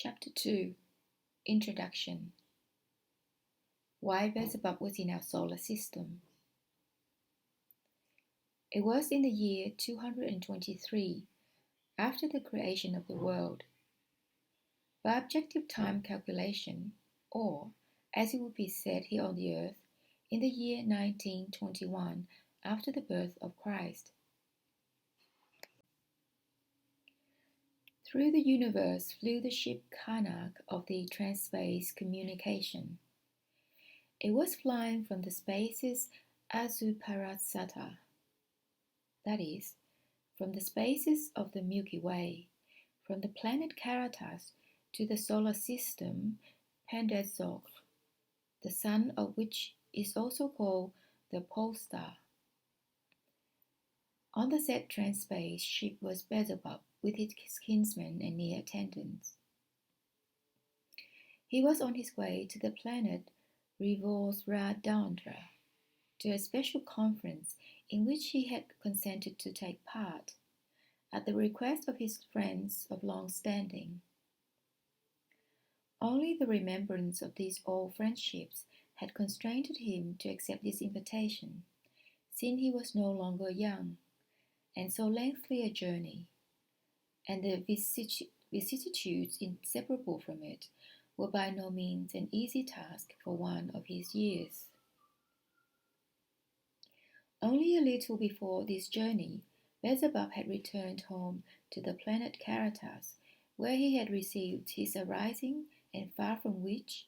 Chapter 2 Introduction. Why Beelzebub was in our solar system. It was in the year 223 after the creation of the world. By objective time calculation, or as it would be said here on the earth, in the year 1921 after the birth of Christ. Through the universe flew the ship Karnak of the Transspace Communication. It was flying from the spaces Assooparatsate, that is, from the spaces of the Milky Way, from the planet Karatas to the solar system Pandetznokh, the sun of which is also called the pole star. On the said Transspace ship was Beelzebub with his kinsmen and near attendants. He was on his way to the planet Revozvradendr, to a special conference in which he had consented to take part, at the request of his friends of long standing. Only the remembrance of these old friendships had constrained him to accept this invitation, since he was no longer young, and so lengthy a journey, and the vicissitudes inseparable from it were by no means an easy task for one of his years. Only a little before this journey, Beelzebub had returned home to the planet Karatas, where he had received his arising, and far from which,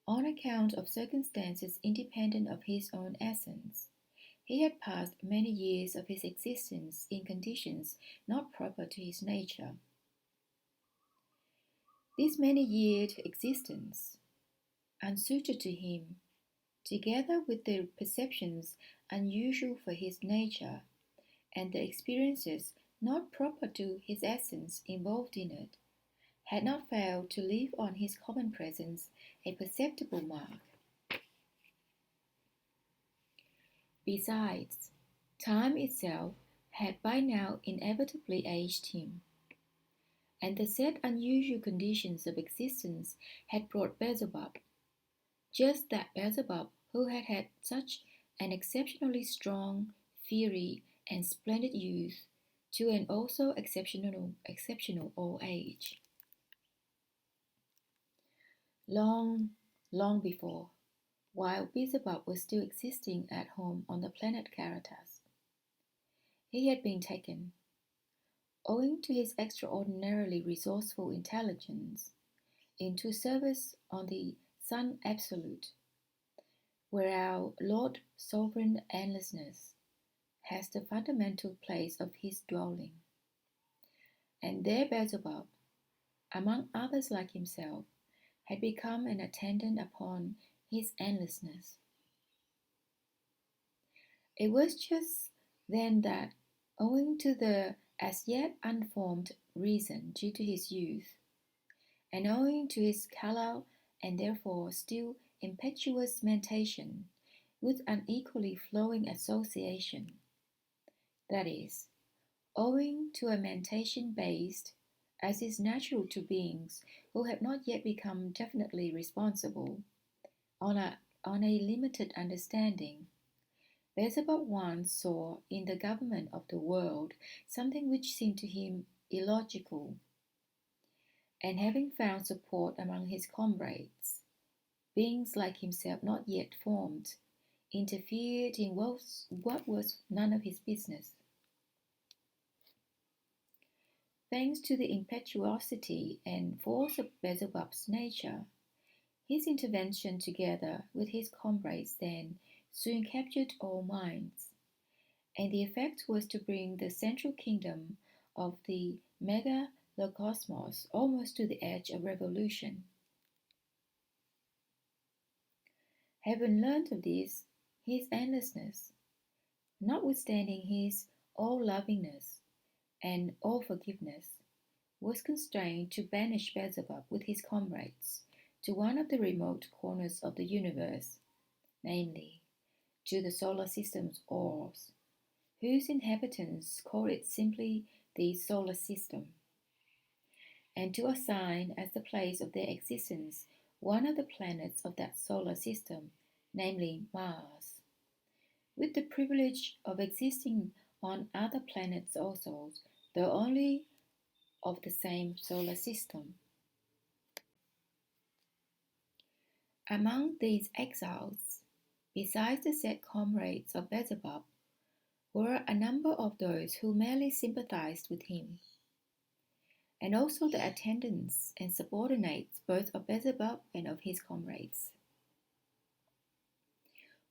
on account of circumstances independent of his own essence, he had passed many years of his existence in conditions not proper to his nature. This many-yeared existence, unsuited to him, together with the perceptions unusual for his nature, and the experiences not proper to his essence involved in it, had not failed to leave on his common presence a perceptible mark. Besides, time itself had by now inevitably aged him, and the said unusual conditions of existence had brought Beelzebub, just that Beelzebub who had had such an exceptionally strong, fiery, and splendid youth, to an also exceptional old age. Long before, while Beelzebub was still existing at home on the planet Karatas, he had been taken, owing to his extraordinarily resourceful intelligence, into service on the Sun Absolute, where our Lord Sovereign Endlessness has the fundamental place of his dwelling. And there Beelzebub, among others like himself, had become an attendant upon his endlessness. It was just then that, owing to the as yet unformed reason due to his youth, and owing to his callow and therefore still impetuous mentation, with unequally flowing association, that is, owing to a mentation based, as is natural to beings who have not yet become definitely responsible, on a limited understanding, Beelzebub once saw in the government of the world something which seemed to him illogical, and having found support among his comrades, beings like himself not yet formed, interfered in what was none of his business. Thanks to the impetuosity and force of Beelzebub's nature, his intervention together with his comrades then soon captured all minds, and the effect was to bring the central kingdom of the megalocosmos almost to the edge of revolution. Having learnt of this, his endlessness, notwithstanding his all-lovingness and all-forgiveness, was constrained to banish Beelzebub with his comrades to one of the remote corners of the universe, namely, to the solar system's orbs, whose inhabitants call it simply the solar system, and to assign as the place of their existence one of the planets of that solar system, namely Mars, with the privilege of existing on other planets also, though only of the same solar system. Among these exiles, besides the said comrades of Beelzebub, were a number of those who merely sympathized with him, and also the attendants and subordinates both of Beelzebub and of his comrades.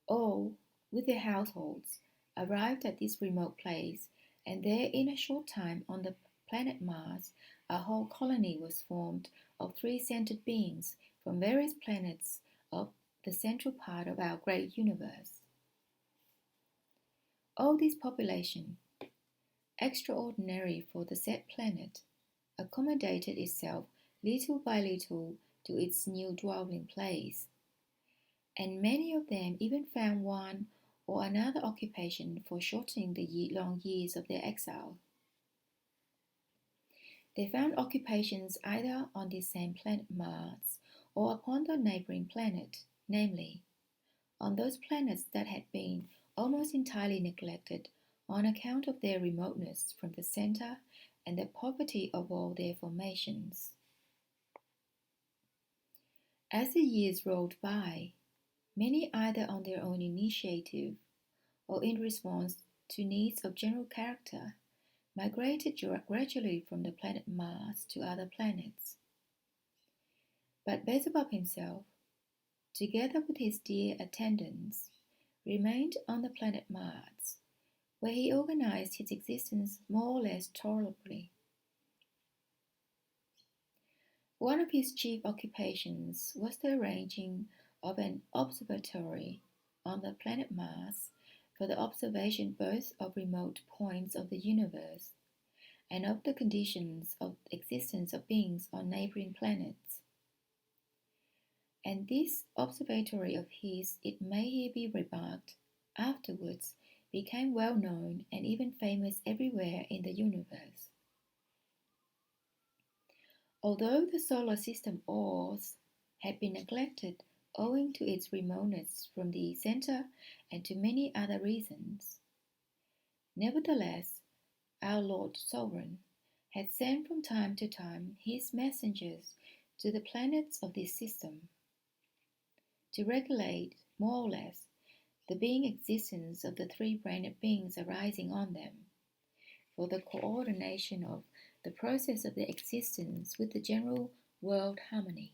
All, with their households, arrived at this remote place, and there in a short time on the planet Mars a whole colony was formed of three-centered beings from various planets of the central part of our great universe. All this population, extraordinary for the said planet, accommodated itself little by little to its new dwelling place, and many of them even found one or another occupation for shortening the long years of their exile. They found occupations either on this same planet Mars or upon the neighboring planet, namely, on those planets that had been almost entirely neglected on account of their remoteness from the center and the poverty of all their formations. As the years rolled by, many either on their own initiative or in response to needs of general character migrated gradually from the planet Mars to other planets. But Beelzebub himself, together with his dear attendants, remained on the planet Mars, where he organized his existence more or less tolerably. One of his chief occupations was the arranging of an observatory on the planet Mars for the observation both of remote points of the universe and of the conditions of existence of beings on neighboring planets. And this observatory of his, it may here be remarked, afterwards became well known and even famous everywhere in the universe. Although the solar system orbs had been neglected owing to its remoteness from the center and to many other reasons, nevertheless, our Lord Sovereign had sent from time to time his messengers to the planets of this system to regulate, more or less, the being existence of the three-brained beings arising on them, for the coordination of the process of their existence with the general world harmony.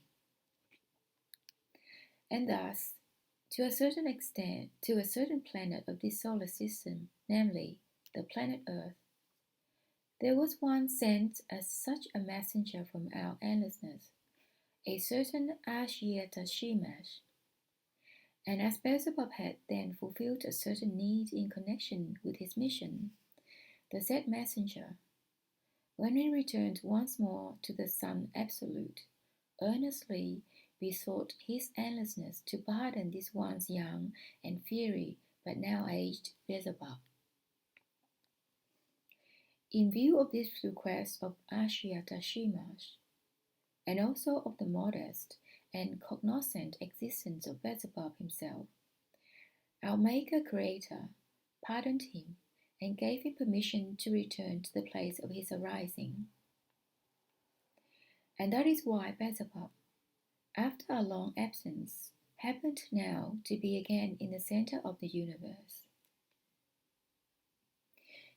And thus, to a certain extent, to a certain planet of this solar system, namely the planet Earth, there was one sent as such a messenger from our endlessness, a certain Ashiata Shiemash. And as Beelzebub had then fulfilled a certain need in connection with his mission, the said messenger, when he returned once more to the Sun Absolute, earnestly besought his endlessness to pardon this once young and fiery but now aged Beelzebub. In view of this request of Ashiata Shiemash, and also of the modest and cognoscent existence of Beelzebub himself, our Maker-Creator pardoned him and gave him permission to return to the place of his arising. And that is why Beelzebub, after a long absence, happened now to be again in the center of the universe.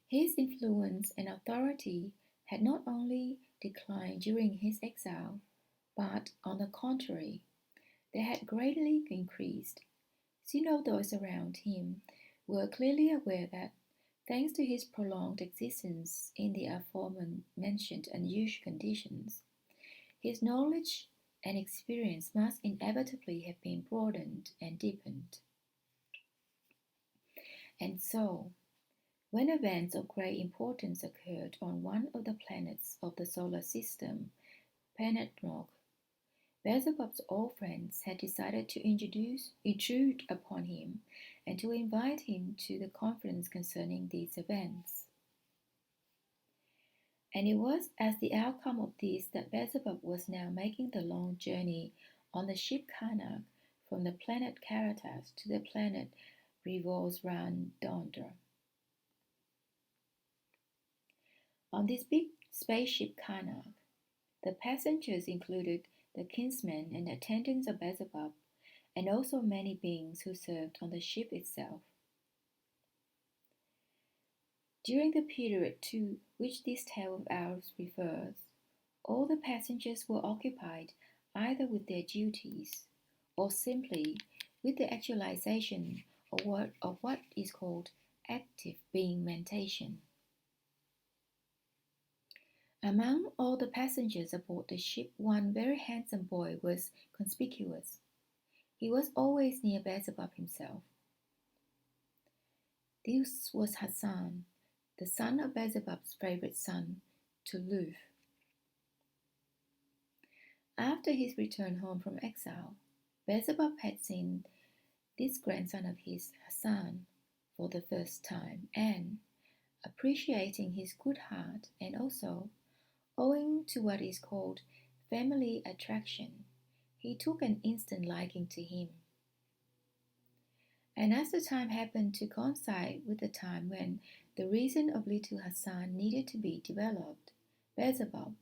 His influence and authority had not only declined during his exile, but, on the contrary, they had greatly increased, since all those around him were clearly aware that, thanks to his prolonged existence in the aforementioned unusual conditions, his knowledge and experience must inevitably have been broadened and deepened. And so, when events of great importance occurred on one of the planets of the solar system, Pandetznokh, Beelzebub's old friends had decided to intrude upon him and to invite him to the conference concerning these events. And it was as the outcome of this that Beelzebub was now making the long journey on the ship Karnak from the planet Karatas to the planet Revozvradendr. On this big spaceship Karnak, the passengers included the kinsmen and attendants of Beelzebub, and also many beings who served on the ship itself. During the period to which this tale of ours refers, all the passengers were occupied either with their duties or simply with the actualization of what is called active being mentation. Among all the passengers aboard the ship, one very handsome boy was conspicuous. He was always near Beelzebub himself. This was Hassan, the son of Beelzebub's favorite son, Toulouf. After his return home from exile, Beelzebub had seen this grandson of his, Hassan, for the first time, and, appreciating his good heart and also owing to what is called family attraction, he took an instant liking to him. And as the time happened to coincide with the time when the reason of little Hassan needed to be developed, Beelzebub,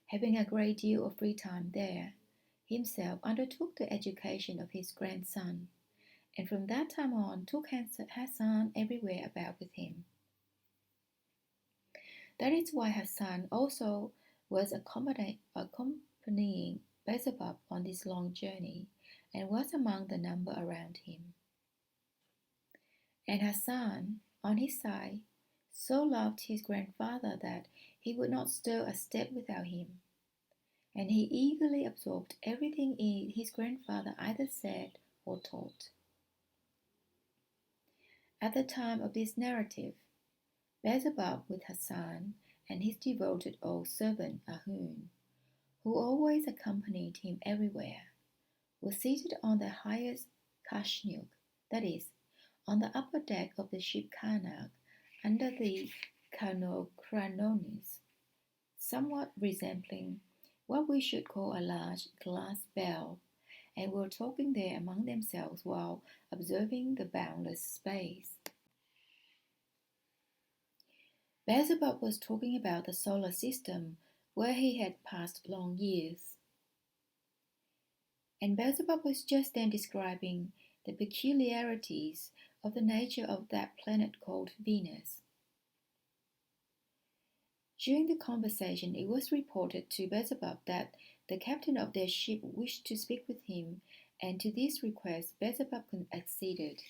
having a great deal of free time there, himself undertook the education of his grandson, and from that time on took Hassan everywhere about with him. That is why Hassan also was accompanying Beelzebub on this long journey, and was among the number around him. And Hassan, on his side, so loved his grandfather that he would not stir a step without him, and he eagerly absorbed everything his grandfather either said or taught. At the time of this narrative, Beelzebub with Hassan and his devoted old servant Ahun, who always accompanied him everywhere, was seated on the highest Kasnik, that is, on the upper deck of the ship Karnak, under the Kalokranonis, somewhat resembling what we should call a large glass bell, and were talking there among themselves while observing the boundless space. Beelzebub was talking about the solar system where he had passed long years. And Beelzebub was just then describing the peculiarities of the nature of that planet called Venus. During the conversation, it was reported to Beelzebub that the captain of their ship wished to speak with him, and to this request Beelzebub acceded.